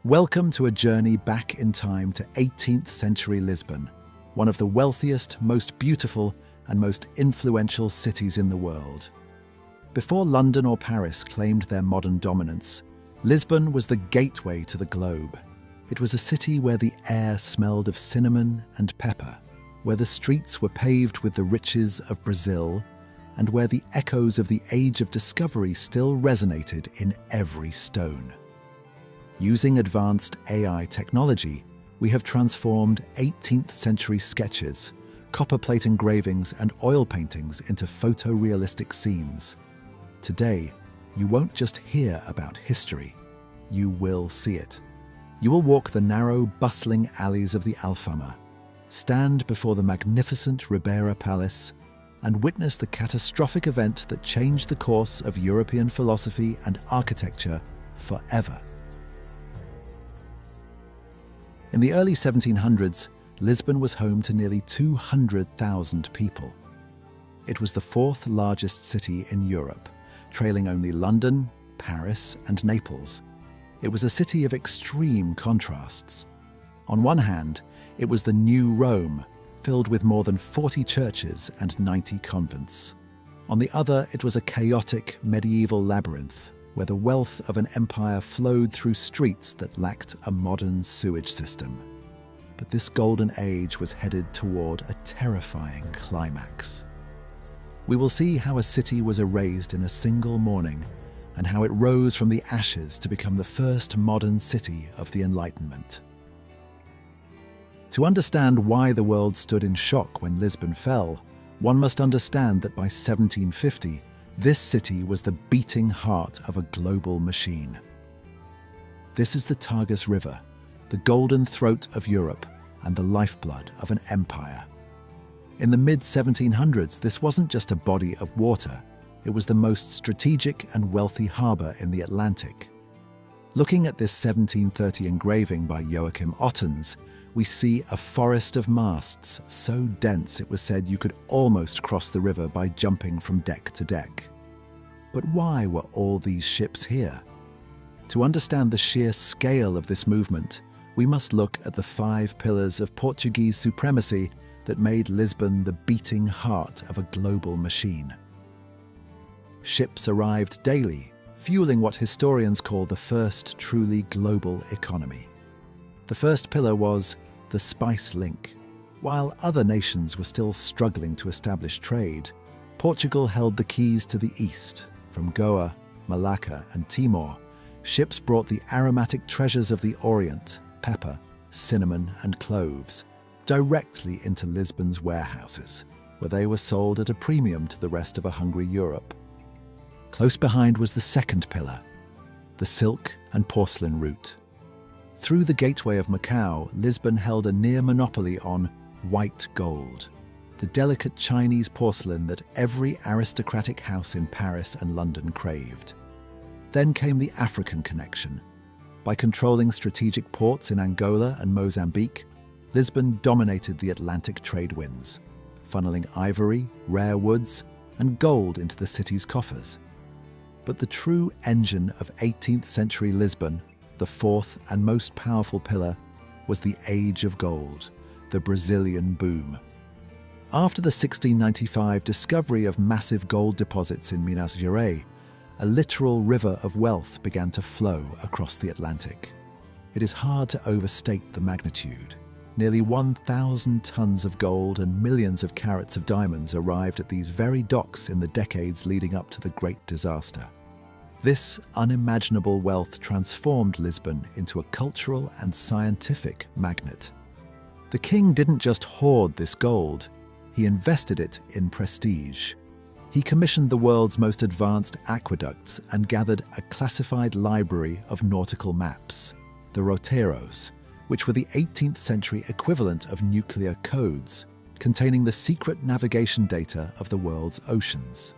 Welcome to a journey back in time to 18th century Lisbon, one of the wealthiest, most beautiful, and most influential cities in the world. Before London or Paris claimed their modern dominance, Lisbon was the gateway to the globe. It was a city where the air smelled of cinnamon and pepper, where the streets were paved with the riches of Brazil, and where the echoes of the Age of Discovery still resonated in every stone. Using advanced AI technology, we have transformed 18th century sketches, copperplate engravings, and oil paintings into photorealistic scenes. Today, you won't just hear about history, you will see it. You will walk the narrow, bustling alleys of the Alfama, stand before the magnificent Ribeira Palace, and witness the catastrophic event that changed the course of European philosophy and architecture forever. In the early 1700s, Lisbon was home to nearly 200,000 people. It was the fourth largest city in Europe, trailing only London, Paris, and Naples. It was a city of extreme contrasts. On one hand, it was the new Rome, filled with more than 40 churches and 90 convents. On the other, it was a chaotic medieval labyrinth, where the wealth of an empire flowed through streets that lacked a modern sewage system. But this golden age was headed toward a terrifying climax. We will see how a city was erased in a single morning, and how it rose from the ashes to become the first modern city of the Enlightenment. To understand why the world stood in shock when Lisbon fell, one must understand that by 1750, this city was the beating heart of a global machine. This is the Tagus River, the golden throat of Europe and the lifeblood of an empire. In the mid-1700s, this wasn't just a body of water, it was the most strategic and wealthy harbour in the Atlantic. Looking at this 1730 engraving by Joachim Ottens, we see a forest of masts so dense it was said you could almost cross the river by jumping from deck to deck. But why were all these ships here? To understand the sheer scale of this movement, we must look at the 5 pillars of Portuguese supremacy that made Lisbon the beating heart of a global machine. Ships arrived daily, fueling what historians call the first truly global economy. The first pillar was the spice link. While other nations were still struggling to establish trade, Portugal held the keys to the east. From Goa, Malacca, and Timor, ships brought the aromatic treasures of the Orient, pepper, cinnamon, and cloves, directly into Lisbon's warehouses, where they were sold at a premium to the rest of a hungry Europe. Close behind was the second pillar, the silk and porcelain route. Through the gateway of Macau, Lisbon held a near monopoly on white gold, the delicate Chinese porcelain that every aristocratic house in Paris and London craved. Then came the African connection. By controlling strategic ports in Angola and Mozambique, Lisbon dominated the Atlantic trade winds, funneling ivory, rare woods, and gold into the city's coffers. But the true engine of 18th century Lisbon, the fourth and most powerful pillar, was the Age of Gold, the Brazilian boom. After the 1695 discovery of massive gold deposits in Minas Gerais, a literal river of wealth began to flow across the Atlantic. It is hard to overstate the magnitude. Nearly 1,000 tons of gold and millions of carats of diamonds arrived at these very docks in the decades leading up to the Great Disaster. This unimaginable wealth transformed Lisbon into a cultural and scientific magnet. The king didn't just hoard this gold, he invested it in prestige. He commissioned the world's most advanced aqueducts and gathered a classified library of nautical maps, the roteiros, which were the 18th century equivalent of nuclear codes, containing the secret navigation data of the world's oceans.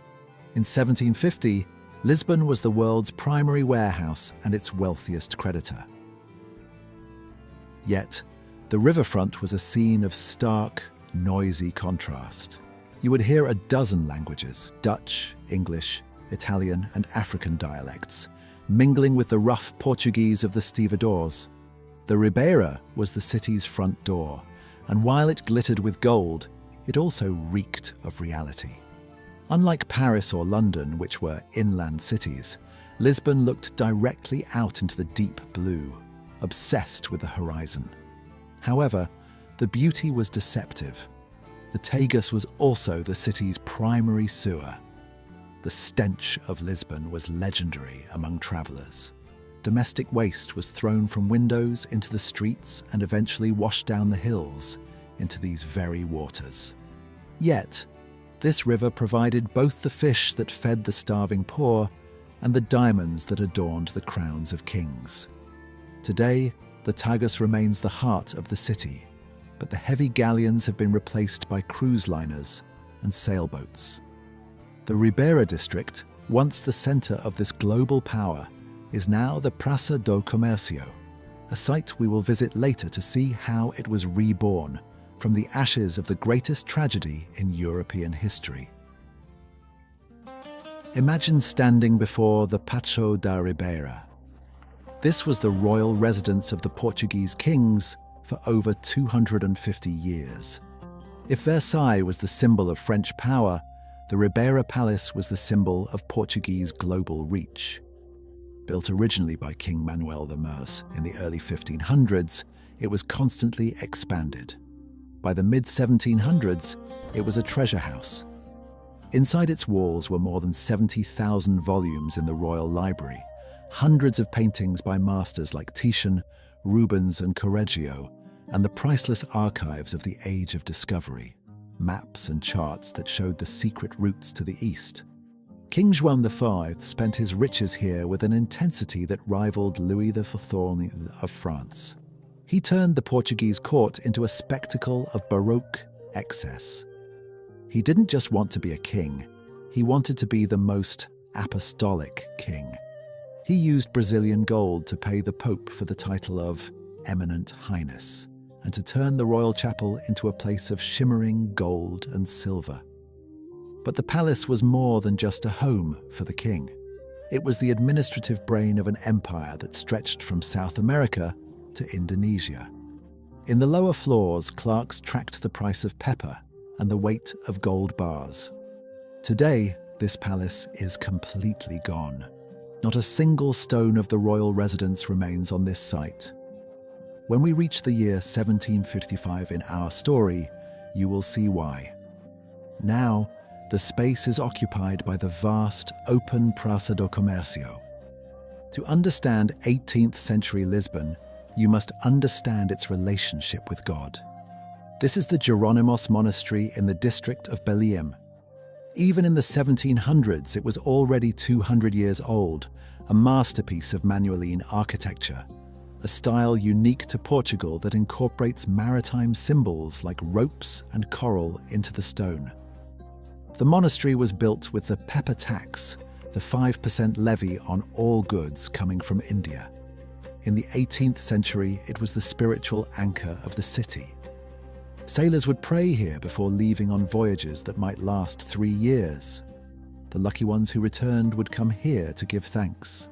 In 1750, Lisbon was the world's primary warehouse and its wealthiest creditor. Yet, the riverfront was a scene of stark, noisy contrast. You would hear a dozen languages, Dutch, English, Italian, and African dialects, mingling with the rough Portuguese of the stevedores. The Ribeira was the city's front door, and while it glittered with gold, it also reeked of reality. Unlike Paris or London, which were inland cities, Lisbon looked directly out into the deep blue, obsessed with the horizon. However, the beauty was deceptive. The Tagus was also the city's primary sewer. The stench of Lisbon was legendary among travellers. Domestic waste was thrown from windows into the streets and eventually washed down the hills into these very waters. Yet, this river provided both the fish that fed the starving poor and the diamonds that adorned the crowns of kings. Today, the Tagus remains the heart of the city, but the heavy galleons have been replaced by cruise liners and sailboats. The Ribeira district, once the centre of this global power, is now the Praça do Comércio, a site we will visit later to see how it was reborn from the ashes of the greatest tragedy in European history. Imagine standing before the Paço da Ribeira. This was the royal residence of the Portuguese kings for over 250 years. If Versailles was the symbol of French power, the Ribeira Palace was the symbol of Portuguese global reach. Built originally by King Manuel I in the early 1500s, it was constantly expanded. By the mid-1700s, it was a treasure house. Inside its walls were more than 70,000 volumes in the Royal Library, hundreds of paintings by masters like Titian, Rubens and Correggio, and the priceless archives of the Age of Discovery, maps and charts that showed the secret routes to the east. King Juan V spent his riches here with an intensity that rivaled Louis XIV of France. He turned the Portuguese court into a spectacle of Baroque excess. He didn't just want to be a king, he wanted to be the most apostolic king. He used Brazilian gold to pay the Pope for the title of Eminent Highness, and to turn the royal chapel into a place of shimmering gold and silver. But the palace was more than just a home for the king. It was the administrative brain of an empire that stretched from South America to Indonesia. In the lower floors, clerks tracked the price of pepper and the weight of gold bars. Today, this palace is completely gone. Not a single stone of the royal residence remains on this site. When we reach the year 1755 in our story, you will see why. Now, the space is occupied by the vast, open Praça do Comércio. To understand 18th century Lisbon, you must understand its relationship with God. This is the Jerónimos Monastery in the district of Belém. Even in the 1700s, it was already 200 years old, a masterpiece of Manueline architecture, a style unique to Portugal that incorporates maritime symbols like ropes and coral into the stone. The monastery was built with the pepper tax, the 5% levy on all goods coming from India. In the 18th century, it was the spiritual anchor of the city. Sailors would pray here before leaving on voyages that might last 3 years. The lucky ones who returned would come here to give thanks.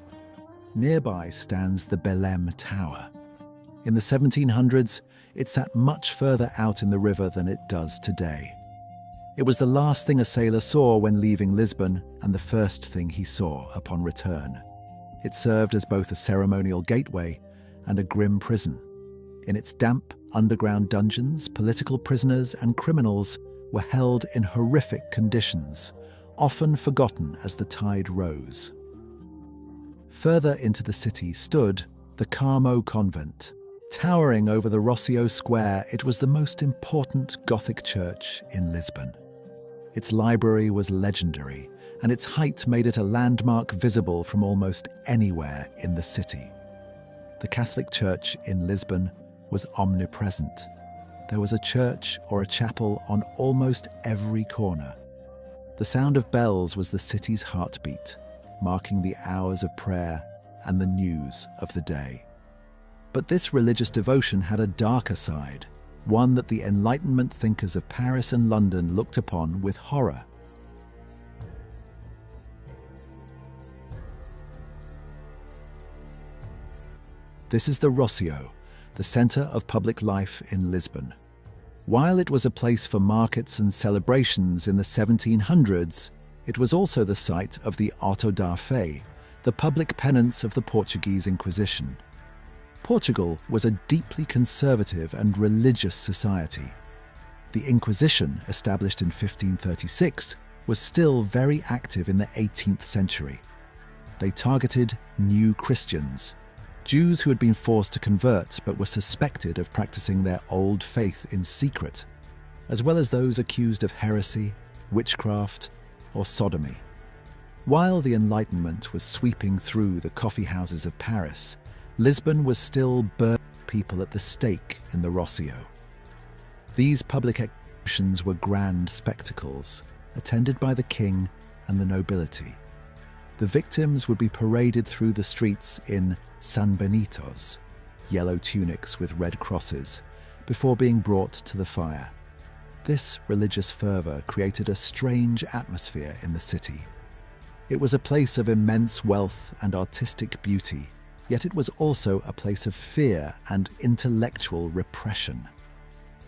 Nearby stands the Belém Tower. In the 1700s, it sat much further out in the river than it does today. It was the last thing a sailor saw when leaving Lisbon and the first thing he saw upon return. It served as both a ceremonial gateway and a grim prison. In its damp, underground dungeons, political prisoners and criminals were held in horrific conditions, often forgotten as the tide rose. Further into the city stood the Carmo convent. Towering over the Rocio Square, it was the most important Gothic church in Lisbon. Its library was legendary, and its height made it a landmark visible from almost anywhere in the city. The Catholic Church in Lisbon was omnipresent. There was a church or a chapel on almost every corner. The sound of bells was the city's heartbeat, marking the hours of prayer and the news of the day. But this religious devotion had a darker side, one that the Enlightenment thinkers of Paris and London looked upon with horror. This is the Rocio, the center of public life in Lisbon. While it was a place for markets and celebrations in the 1700s, it was also the site of the auto da fe, the public penance of the Portuguese Inquisition. Portugal was a deeply conservative and religious society. The Inquisition, established in 1536, was still very active in the 18th century. They targeted new Christians, Jews who had been forced to convert but were suspected of practicing their old faith in secret, as well as those accused of heresy, witchcraft, or sodomy. While the Enlightenment was sweeping through the coffee houses of Paris, Lisbon was still burning people at the stake in the Rossio. These public executions were grand spectacles, attended by the king and the nobility. The victims would be paraded through the streets in San Benitos, yellow tunics with red crosses, before being brought to the fire. This religious fervor created a strange atmosphere in the city. It was a place of immense wealth and artistic beauty, yet it was also a place of fear and intellectual repression.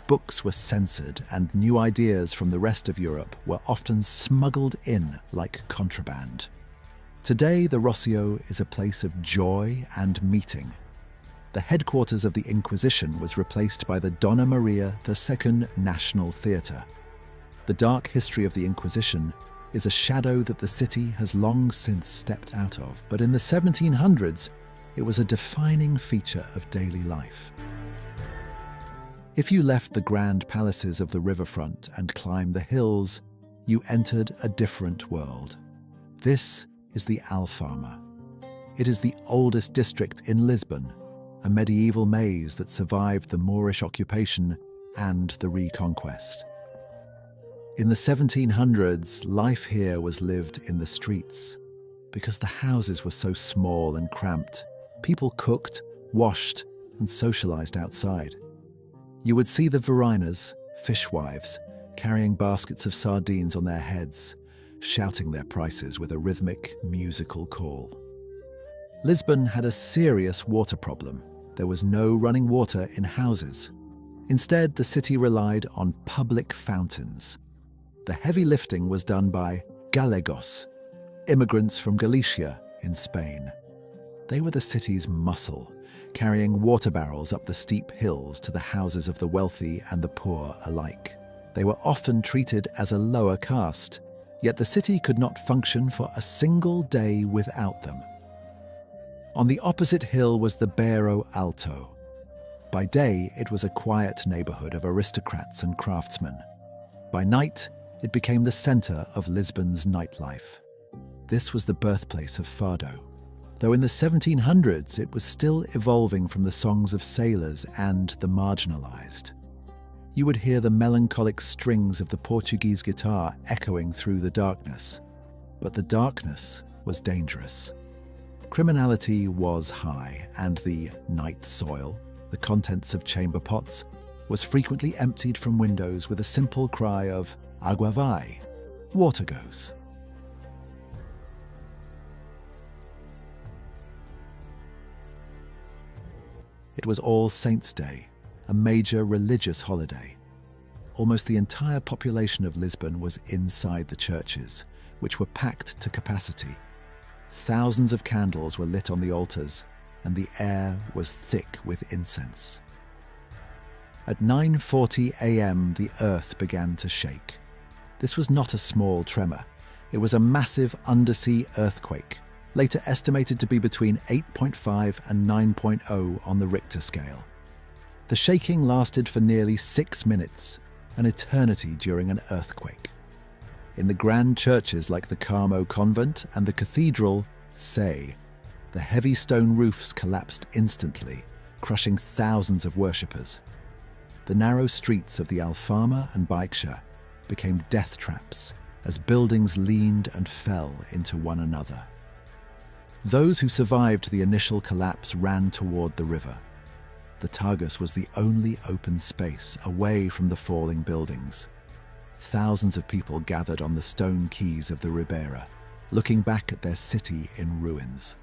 Books were censored, and new ideas from the rest of Europe were often smuggled in like contraband. Today, the Rossio is a place of joy and meeting. The headquarters of the Inquisition was replaced by the Donna Maria II National Theatre. The dark history of the Inquisition is a shadow that the city has long since stepped out of, but in the 1700s, it was a defining feature of daily life. If you left the grand palaces of the riverfront and climbed the hills, you entered a different world. This is the Alfama. It is the oldest district in Lisbon, a medieval maze that survived the Moorish occupation and the Reconquest. In the 1700s, life here was lived in the streets. Because the houses were so small and cramped, people cooked, washed, and socialized outside. You would see the Varinas, fishwives, carrying baskets of sardines on their heads, shouting their prices with a rhythmic, musical call. Lisbon had a serious water problem. There was no running water in houses. Instead, the city relied on public fountains. The heavy lifting was done by Gallegos, immigrants from Galicia in Spain. They were the city's muscle, carrying water barrels up the steep hills to the houses of the wealthy and the poor alike. They were often treated as a lower caste, yet the city could not function for a single day without them. On the opposite hill was the Bairro Alto. By day, it was a quiet neighborhood of aristocrats and craftsmen. By night, it became the center of Lisbon's nightlife. This was the birthplace of Fado, though in the 1700s it was still evolving from the songs of sailors and the marginalized. You would hear the melancholic strings of the Portuguese guitar echoing through the darkness. But the darkness was dangerous. Criminality was high, and the night soil, the contents of chamber pots, was frequently emptied from windows with a simple cry of "Agua vai," water goes. It was All Saints' Day, a major religious holiday. Almost the entire population of Lisbon was inside the churches, which were packed to capacity. Thousands of candles were lit on the altars, and the air was thick with incense. At 9:40 a.m., the earth began to shake. This was not a small tremor. It was a massive undersea earthquake, later estimated to be between 8.5 and 9.0 on the Richter scale. The shaking lasted for nearly 6 minutes, an eternity during an earthquake. In the grand churches like the Carmo convent and the cathedral, Sé, the heavy stone roofs collapsed instantly, crushing thousands of worshippers. The narrow streets of the Alfama and Baixa became death traps as buildings leaned and fell into one another. Those who survived the initial collapse ran toward the river. The Tagus was the only open space away from the falling buildings. Thousands of people gathered on the stone quays of the Ribeira, looking back at their city in ruins.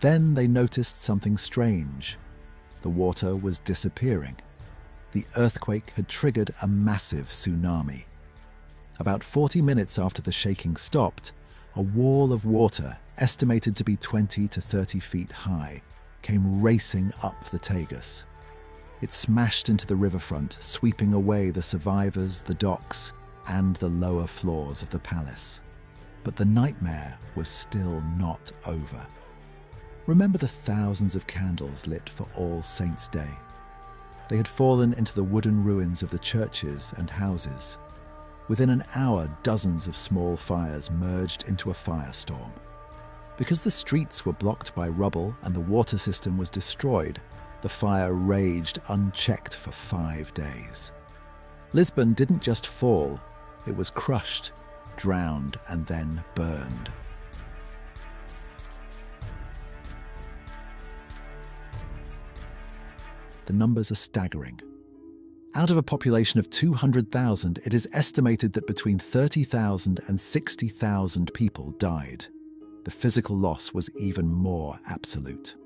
Then they noticed something strange. The water was disappearing. The earthquake had triggered a massive tsunami. About 40 minutes after the shaking stopped, a wall of water, estimated to be 20 to 30 feet high, came racing up the Tagus. It smashed into the riverfront, sweeping away the survivors, the docks, and the lower floors of the palace. But the nightmare was still not over. Remember the thousands of candles lit for All Saints' Day? They had fallen into the wooden ruins of the churches and houses. Within an hour, dozens of small fires merged into a firestorm. Because the streets were blocked by rubble and the water system was destroyed, the fire raged unchecked for 5 days. Lisbon didn't just fall, it was crushed, drowned, and then burned. The numbers are staggering. Out of a population of 200,000, it is estimated that between 30,000 and 60,000 people died. The physical loss was even more absolute.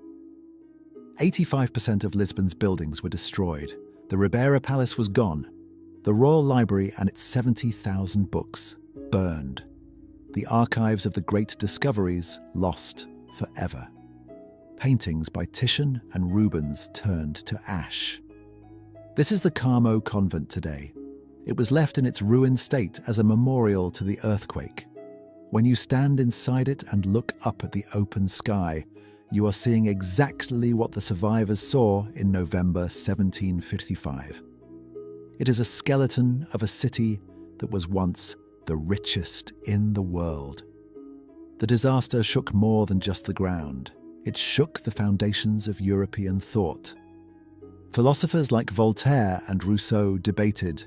85% of Lisbon's buildings were destroyed. The Ribeira Palace was gone. The Royal Library and its 70,000 books burned. The archives of the great discoveries lost forever. Paintings by Titian and Rubens turned to ash. This is the Carmo convent today. It was left in its ruined state as a memorial to the earthquake. When you stand inside it and look up at the open sky, you are seeing exactly what the survivors saw in November 1755. It is a skeleton of a city that was once the richest in the world. The disaster shook more than just the ground. It shook the foundations of European thought. Philosophers like Voltaire and Rousseau debated,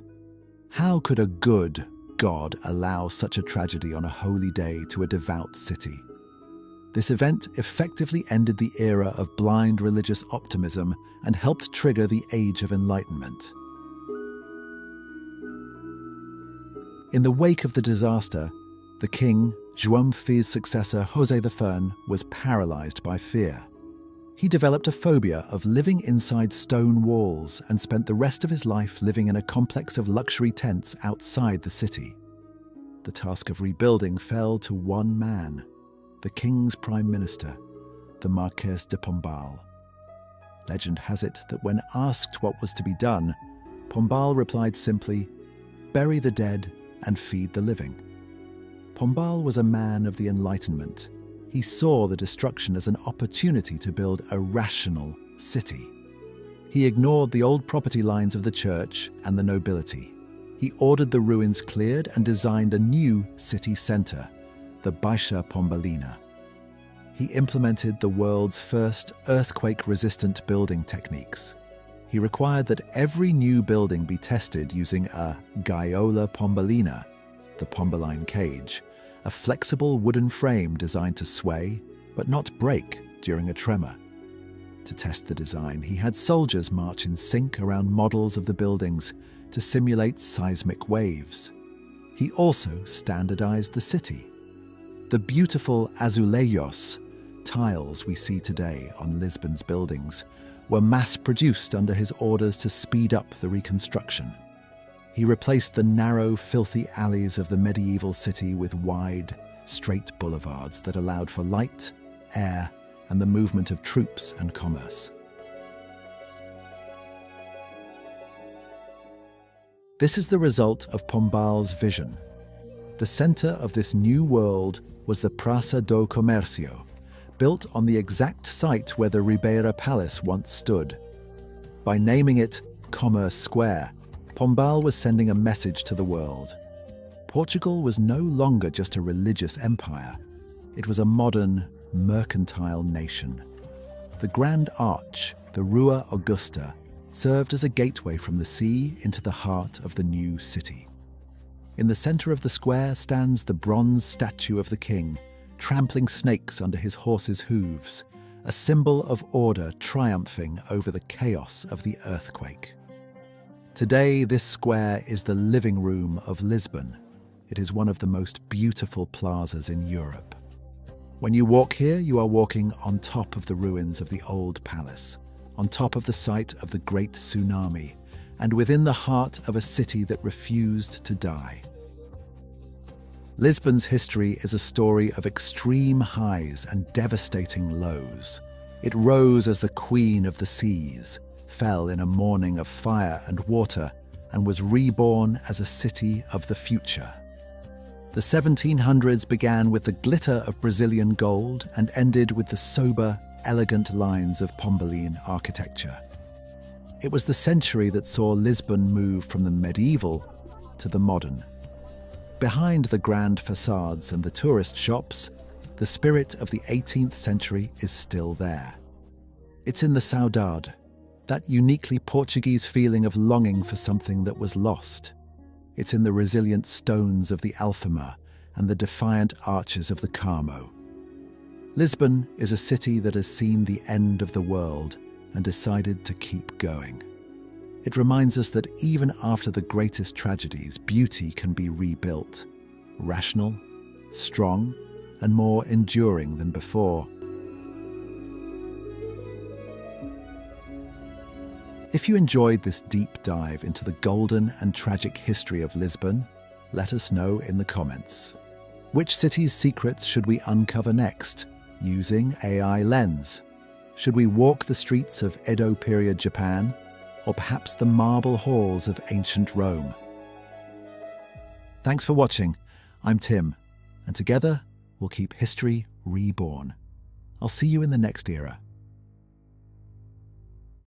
how could a good God allow such a tragedy on a holy day to a devout city? This event effectively ended the era of blind religious optimism and helped trigger the Age of Enlightenment. In the wake of the disaster, the king, João Fi's successor, José I, was paralyzed by fear. He developed a phobia of living inside stone walls and spent the rest of his life living in a complex of luxury tents outside the city. The task of rebuilding fell to one man, the king's prime minister, the Marquês de Pombal. Legend has it that when asked what was to be done, Pombal replied simply, "Bury the dead and feed the living." Pombal was a man of the Enlightenment. He saw the destruction as an opportunity to build a rational city. He ignored the old property lines of the church and the nobility. He ordered the ruins cleared and designed a new city centre, the Baixa Pombalina. He implemented the world's first earthquake-resistant building techniques. He required that every new building be tested using a gaiola pombalina, the pombaline cage, a flexible wooden frame designed to sway, but not break during a tremor. To test the design, he had soldiers march in sync around models of the buildings to simulate seismic waves. He also standardized the city. The beautiful azulejos, tiles we see today on Lisbon's buildings, were mass-produced under his orders to speed up the reconstruction. He replaced the narrow, filthy alleys of the medieval city with wide, straight boulevards that allowed for light, air, and the movement of troops and commerce. This is the result of Pombal's vision. The center of this new world was the Praça do Comércio, built on the exact site where the Ribeira Palace once stood. By naming it Commerce Square, Pombal was sending a message to the world. Portugal was no longer just a religious empire. It was a modern, mercantile nation. The Grand Arch, the Rua Augusta, served as a gateway from the sea into the heart of the new city. In the center of the square stands the bronze statue of the king, trampling snakes under his horse's hooves, a symbol of order triumphing over the chaos of the earthquake. Today, this square is the living room of Lisbon. It is one of the most beautiful plazas in Europe. When you walk here, you are walking on top of the ruins of the old palace, on top of the site of the Great Tsunami, and within the heart of a city that refused to die. Lisbon's history is a story of extreme highs and devastating lows. It rose as the queen of the seas, fell in a morning of fire and water, and was reborn as a city of the future. The 1700s began with the glitter of Brazilian gold and ended with the sober, elegant lines of Pombaline architecture. It was the century that saw Lisbon move from the medieval to the modern. Behind the grand facades and the tourist shops, the spirit of the 18th century is still there. It's in the saudade, that uniquely Portuguese feeling of longing for something that was lost. It's in the resilient stones of the Alfama and the defiant arches of the Carmo. Lisbon is a city that has seen the end of the world and decided to keep going. It reminds us that even after the greatest tragedies, beauty can be rebuilt, rational, strong, and more enduring than before. If you enjoyed this deep dive into the golden and tragic history of Lisbon, let us know in the comments. Which city's secrets should we uncover next, using AI lens? Should we walk the streets of Edo period Japan, or perhaps the marble halls of ancient Rome? Thanks for watching. I'm Tim, and together we'll keep history reborn. I'll see you in the next era.